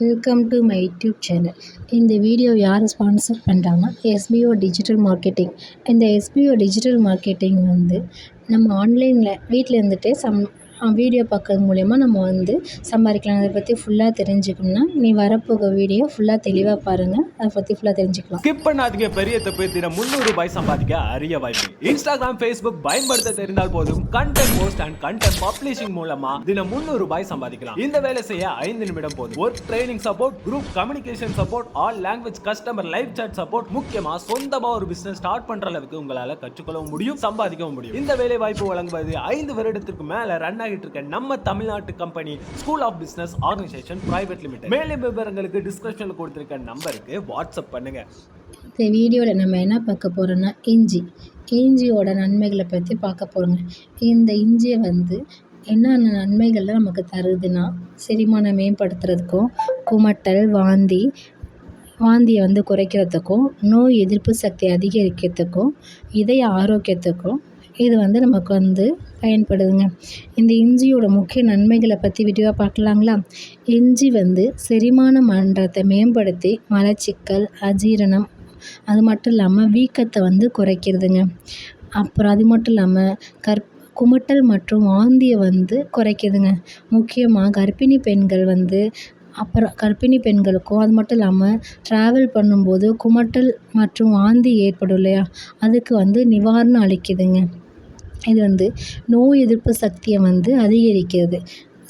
Welcome to my YouTube channel. இந்த video யார் sponsor பண்ணுறாங்கன்னா எஸ்பிஓ டிஜிட்டல் மார்க்கெட்டிங். இந்த எஸ்பிஓ டிஜிட்டல் மார்க்கெட்டிங் வந்து நம்ம ஆன்லைனில் வீட்டில் இருந்துகிட்டே வீடியோ பார்க்கறது மூலயமா நம்ம வந்து சம்பாதிக்கலாம். அதை பற்றி ஃபுல்லாக தெரிஞ்சுக்கணும்னா நீ வரப்போகிற வீடியோ ஃபுல்லாக தெளிவாக பாருங்கள். அதை பற்றி ஃபுல்லாக தெரிஞ்சுக்கலாம். ஸ்கிப் பண்ணாதீங்க. பெரிய தப்பு. தினம் 300 ரூபாய் சம்பாதிக்க அரிய வாய்ப்பு. இன்ஸ்டாகிராம், ஃபேஸ்புக் பயன்படுத்த தெரிந்தால் போதும் content post and content publishing மூலமா தினம் 300 ரூபாய் சம்பாதிக்கலாம். இந்த வேலை செய்ய 5 நிமிடம் போதும். Work training support, group communication support, all language customer live chat support, முக்கியமா சொந்தமா ஒரு பிசினஸ் ஸ்டார்ட் பண்ற அளவுக்கு உங்களால கற்றுக்கொள்ளவும் முடியும், சம்பாதிக்கவும் முடியும். இந்த வேலை வாய்ப்பு வழங்குவது 5 வருடத்திற்கு மேல ரன் ஆகிட்டு இருக்க நம்ம தமிழ்நாட்டு company school of business organisation private limited. மேலும் விவரங்களுக்கு டிஸ்கிரிப்ஷன்ல கொடுத்திருக்க நம்பருக்கு வாட்ஸ்அப் பண்ணுங்க. இந்த வீடியோவில் நம்ம என்ன பார்க்க போகிறோன்னா இஞ்சியோட நன்மைகளை பற்றி பார்க்க போகிறோங்க. இந்த இஞ்சியை வந்து என்னென்ன நன்மைகள்லாம் நமக்கு தருதுன்னா, செரிமானம் மேம்படுத்துறதுக்கும், குமட்டல், வாந்தியை வந்து குறைக்கிறதுக்கும், நோய் எதிர்ப்பு சக்தி அதிகரிக்கிறதுக்கும், இதய ஆரோக்கியத்துக்கும் இது வந்து நமக்கு வந்து பயன்படுதுங்க. இந்த இஞ்சியோட முக்கிய நன்மைகளை பற்றி விரிவாக பார்க்கலாங்களா? இஞ்சி வந்து செரிமான மண்டலத்தை மேம்படுத்தி மலச்சிக்கல், அஜீரணம், அது மட்டும் இல்லாமல் வீக்கத்தை வந்து குறைக்கிறதுங்க. அப்புறம் அது மட்டும் இல்லாமல் குமட்டல் மற்றும் வாந்தியை வந்து குறைக்குதுங்க. முக்கியமாக கர்ப்பிணி பெண்களுக்கும் அது மட்டும் இல்லாமல் ட்ராவல் பண்ணும்போது குமட்டல் மற்றும் வாந்தி ஏற்படும் இல்லையா, அதுக்கு வந்து நிவாரணம் அளிக்குதுங்க. இது வந்து நோய் எதிர்ப்பு சக்தியை வந்து அதிகரிக்கிறது.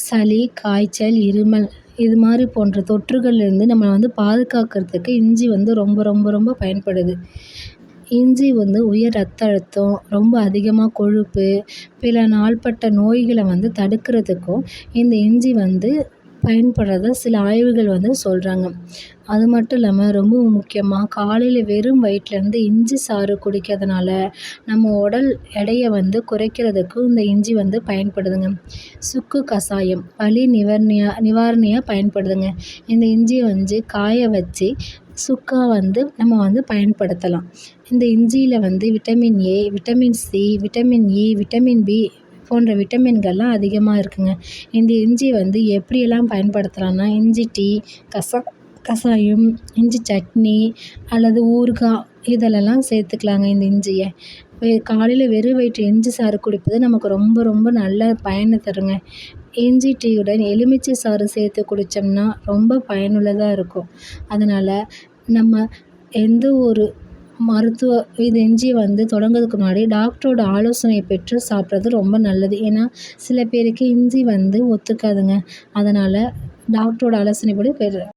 சளி, காய்ச்சல், இருமல் இது மாதிரி போன்ற தொற்றுகள்லேருந்து நம்ம வந்து பாதுகாக்கிறதுக்கு இஞ்சி வந்து ரொம்ப ரொம்ப ரொம்ப பயன்படுது. இஞ்சி வந்து உயர் ரத்த அழுத்தம், ரொம்ப அதிகமாக கொழுப்பு, பிற நாள்பட்ட நோய்களை வந்து தடுக்கிறதுக்கும் இந்த இஞ்சி வந்து பயன்படுறதா சில ஆய்வுகள் வந்து சொல்கிறாங்க. அது மட்டும் இல்லாமல் ரொம்ப முக்கியமாக காலையில் வெறும் வயிற்றுலேருந்து இஞ்சி சாறு குடிக்கிறதுனால நம்ம உடல் எடையை வந்து குறைக்கிறதுக்கும் இந்த இஞ்சி வந்து பயன்படுதுங்க. சுக்கு கஷாயம் வலி நிவாரணியாக பயன்படுதுங்க. இந்த இஞ்சியை வந்து காய வச்சு சுக்கா வந்து நம்ம வந்து பயன்படுத்தலாம். இந்த இஞ்சியில் வந்து vitamin A, vitamin C, vitamin E, vitamin B போன்ற விட்டமின்கள்லாம் அதிகமாக இருக்குங்க. இந்த இஞ்சி வந்து எப்படியெல்லாம் பயன்படுத்தலாம்னா, இஞ்சி டீ, கஷாயம், இஞ்சி சட்னி அல்லது ஊறுகாய் இதிலெல்லாம் சேர்த்துக்கலாங்க. இந்த இஞ்சியை காலையில் வெறும் வயிற்று இஞ்சி சாறு குடிப்பது நமக்கு ரொம்ப ரொம்ப நல்ல பயனை தருங்க. இஞ்சி டீயுடன் எலுமிச்சை சாறு சேர்த்து குடித்தோம்னா ரொம்ப பயனுள்ளதாக இருக்கும். அதனால் நம்ம எந்த ஒரு இது இஞ்சியை வந்து தொடங்கிறதுக்கு முன்னாடி டாக்டரோட ஆலோசனை பெற்று சாப்பிட்றது ரொம்ப நல்லது. ஏன்னா சில பேருக்கு இஞ்சி வந்து ஒத்துக்காதுங்க. அதனால் டாக்டரோட ஆலோசனைப்படி